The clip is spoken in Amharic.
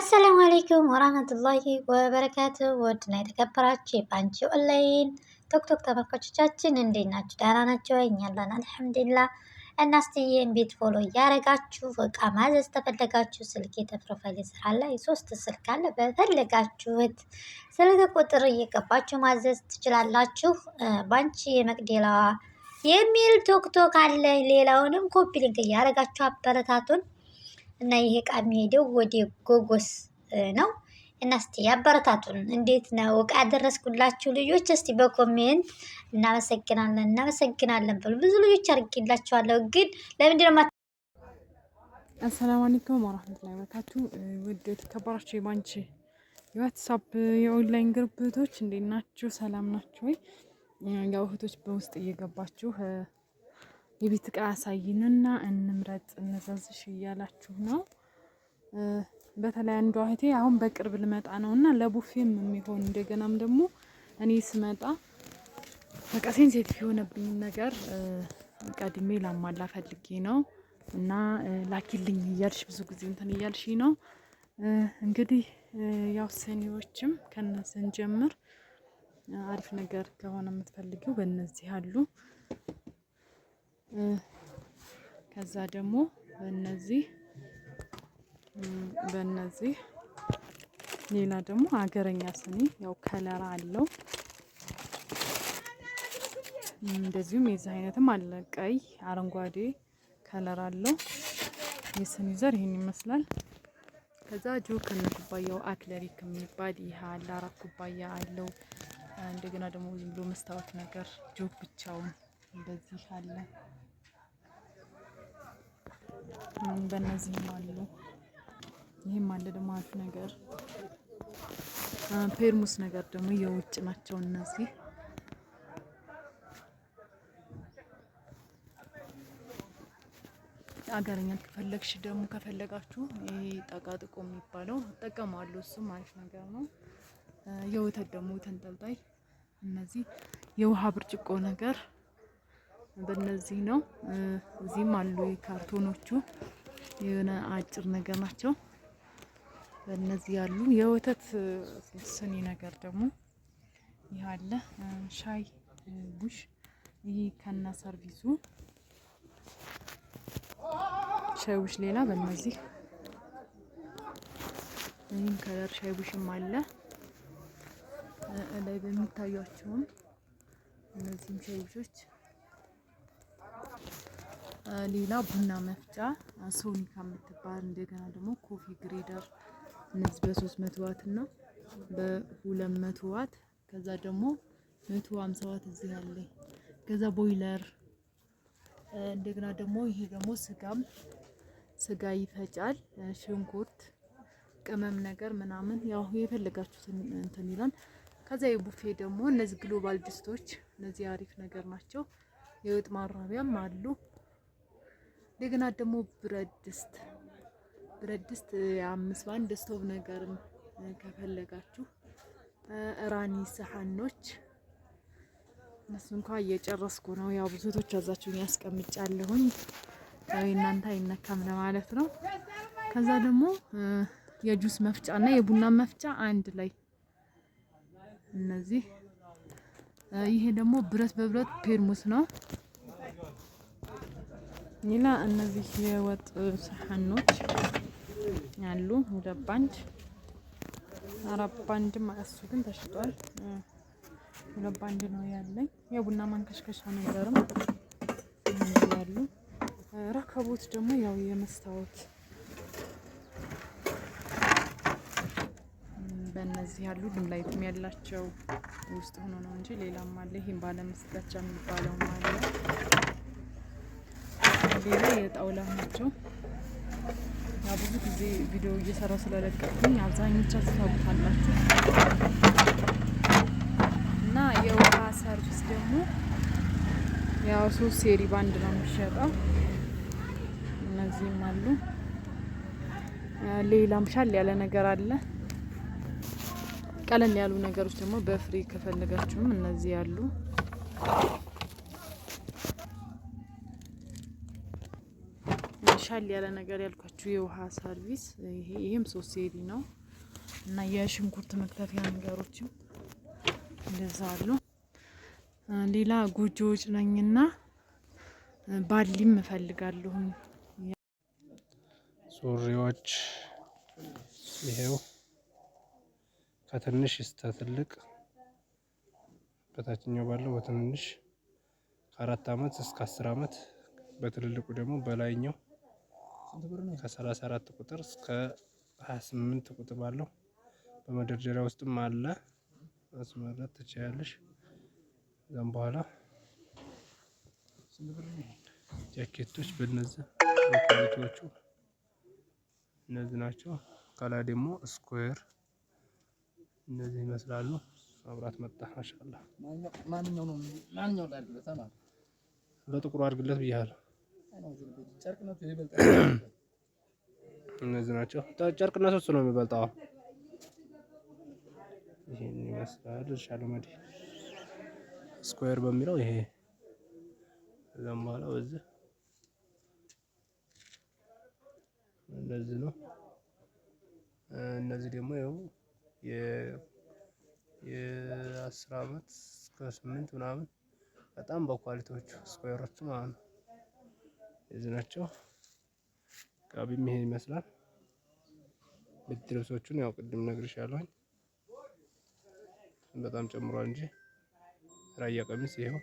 አሰላሙ አለይኩም ወራህመቱላሂ ወበረካቱ። ወድና የተከበራችሁ የባንቺ ኦንላይን ቶክቶክ ተመልካቾቻችን እንዴት ናችሁ? ደህና ናችሁ? እኛ አለን አልሐምዱሊላህ። እና እስቲ ይሄን ቤት ፎሎ እያደረጋችሁ እቃ ማዘዝ ተፈለጋችሁ ስልክ የተፕሮፋይል ስራ ላይ 3 ስልክ አለ። በፈለጋችሁት ስልክ ቁጥር እየገባችሁ ማዘዝ ትችላላችሁ። ባንቺ የመቅደላዋ የሚል ቶክቶክ አለ። ሌላውንም ኮፒ ሊንክ እያደረጋችሁ አበረታቱን። እና ይሄ እቃ የሚሄደው ወደ ጎጎስ ነው። እና እስቲ ያበረታቱን። እንዴት ነው እቃ ያደረስኩላችሁ ልጆች? እስቲ በኮሜንት እናመሰግናለን ብሉ። ብዙ ልጆች አድርጌላችኋለሁ፣ ግን ለምንድን ነው አሰላሙ አለይኩም ወራህመቱላሂ ወበረካቱ። ውድ የተከበራችሁ የባንቺ የዋትስአፕ የኦንላይን ግሩፕ እህቶች እንዴት ናችሁ? ሰላም ናችሁ ወይ? ያው እህቶች በውስጥ እየገባችሁ የቤት እቃ ያሳይንና እንምረጥ እንዘዝሽ እያላችሁ ነው። በተለይ አንዷ እህቴ አሁን በቅርብ ልመጣ ነውና ለቡፌም የሚሆን እንደገናም ደግሞ እኔ ስመጣ በቃ ሴንሲቲቭ የሆነብኝ ነገር ቀድሜ ላሟላ ፈልጌ ነው እና ላኪልኝ እያልሽ ብዙ ጊዜ እንትን እያልሽ ነው። እንግዲህ ያው ሰኒዎችም ከነዚህ እንጀምር። አሪፍ ነገር ከሆነ የምትፈልጊው በእነዚህ አሉ። ከዛ ደግሞ በእነዚህ ሌላ ደግሞ ሀገረኛ ስኒ ያው ከለር አለው። እንደዚሁም የዚህ አይነትም አለ፣ ቀይ አረንጓዴ ከለር አለው። የስኒ ዘር ይሄን ይመስላል። ከዛ ጆክ ከነ ኩባያው አክለሪክ የሚባል ይሄ አለ፣ 4 ኩባያ አለው። እንደገና ደግሞ ዝም ብሎ መስታወት ነገር ጆክ ብቻውን እንደዚህ አለ። በእነዚህም አሉ። ይሄም አለ ደግሞ አሪፍ ነገር ፔርሙስ ነገር ደግሞ የውጭ ናቸው እነዚህ። አገረኛ ከፈለጋችሁ ይሄ ጠቃጥቆ የሚባለው እጠቀማለሁ። እሱም አሪፍ ነገር ነው። የወተት ደግሞ ተንጠልጣይ እነዚህ የውሃ ብርጭቆ ነገር በእነዚህ ነው። እዚህም አሉ የካርቶኖቹ የሆነ አጭር ነገር ናቸው። በእነዚህ ያሉ የወተት ስኒ ነገር ደግሞ ይህ አለ። ሻይ ቡሽ ይህ ከነ ሰርቪሱ ሻይ ቡሽ ሌላ በእነዚህ ይህም ከለር ሻይ ቡሽም አለ። ላይ በሚታያቸውም እነዚህም ሻይ ቡሾች ሌላ ቡና መፍጫ ሶኒካ የምትባል እንደገና ደግሞ ኮፊ ግሬደር እነዚህ በ300 ዋት እና በ200 ዋት ከዛ ደግሞ 150 ዋት እዚህ አለ። ከዛ ቦይለር እንደገና ደግሞ ይሄ ደግሞ ስጋ ይፈጫል፣ ሽንኩርት ቅመም ነገር ምናምን ያው የፈለጋችሁትን እንትን ይላል። ከዛ የቡፌ ደግሞ እነዚህ ግሎባል ድስቶች እነዚህ አሪፍ ነገር ናቸው። የወጥ ማራቢያም አሉ። እንደገና ደግሞ ብረት ድስት 5 በአንድ ስቶቭ ነገርም ከፈለጋችሁ ራኒ ሰሃኖች እነሱ እንኳን እየጨረስኩ ነው። ያው ብዙቶች አዛችሁኝ ያስቀምጫለሁኝ ያው እናንተ አይነካም ለማለት ነው። ከዛ ደግሞ የጁስ መፍጫና የቡና መፍጫ አንድ ላይ እነዚህ። ይሄ ደግሞ ብረት በብረት ፔርሙስ ነው። ሌላ እነዚህ የወጥ ሰሃኖች አሉ። 2 ባንድ 4 ባንድ ማሱ ግን ተሽጧል። 2 ባንድ ነው ያለኝ። የቡና ማንከሽከሻ ነገርም ያሉ። ረከቦት ደግሞ ያው የመስታወት በእነዚህ ያሉ ላይትም ያላቸው ውስጥ ሆኖ ነው እንጂ ሌላም አለ። ይሄን ባለመስቀቻ የሚባለው ማለት ሌላ የጣውላ ናቸው። ያው ብዙ ጊዜ ቪዲዮ እየሰራው ስለለቀቅኩኝ አብዛኞቻችሁ ታውቁታላችሁ። እና የውሃ ሰርቪስ ደግሞ ያው 3 ሴሪ ባንድ ነው የሚሸጠው። እነዚህም አሉ። ሌላም ሻል ያለ ነገር አለ። ቀለል ያሉ ነገሮች ደግሞ በፍሪ ከፈለጋችሁም እነዚህ ያሉ። ሻል ያለ ነገር ያልኳችሁ የውሃ ሰርቪስ ይሄም 3 ሴሪ ነው እና የሽንኩርት መክተፊያ ነገሮችም እንደዛ አሉ። ሌላ ጎጆዎች ነኝና ባሊም እፈልጋለሁ። ሱሪዎች ይሄው ከትንሽ እስከ ትልቅ በታችኛው ባለው በትንንሽ ከ4 አመት እስከ 10 አመት በትልልቁ ደግሞ በላይኛው ከ34 ቁጥር እስከ 28 ቁጥር ባለው በመደርደሪያ ውስጥም አለ። ማስመረጥ ትችያለሽ። ከዛም በኋላ ጃኬቶች በእነዚህ ጃኬቶቹ እነዚህ ናቸው። ከላይ ደግሞ ስኩዌር እነዚህ ይመስላሉ። መብራት መጣ። ማሻአላ በጥቁሩ አድርግለት ብያለሁ። እነዚህ ናቸው። ጨርቅነቱ እሱ ነው የሚበልጠው። ይሄን ይመስላል። ሻለመዲ ስኩዌር በሚለው ይሄ ከዛም በኋላ በዚህ እንደዚህ ነው። እነዚህ ደግሞ ያው የ10 አመት እስከ 8 ምናምን በጣም በኳሊቲዎቹ ስኩዌሮቹ ማለት ነው። እዚህ ናቸው። ጋቢም ይሄን ይመስላል። ብርድ ልብሶቹን ያው ቅድም ነግሬሻለሁኝ። በጣም ጨምሯል እንጂ ራያ ቀሚስ ይሄው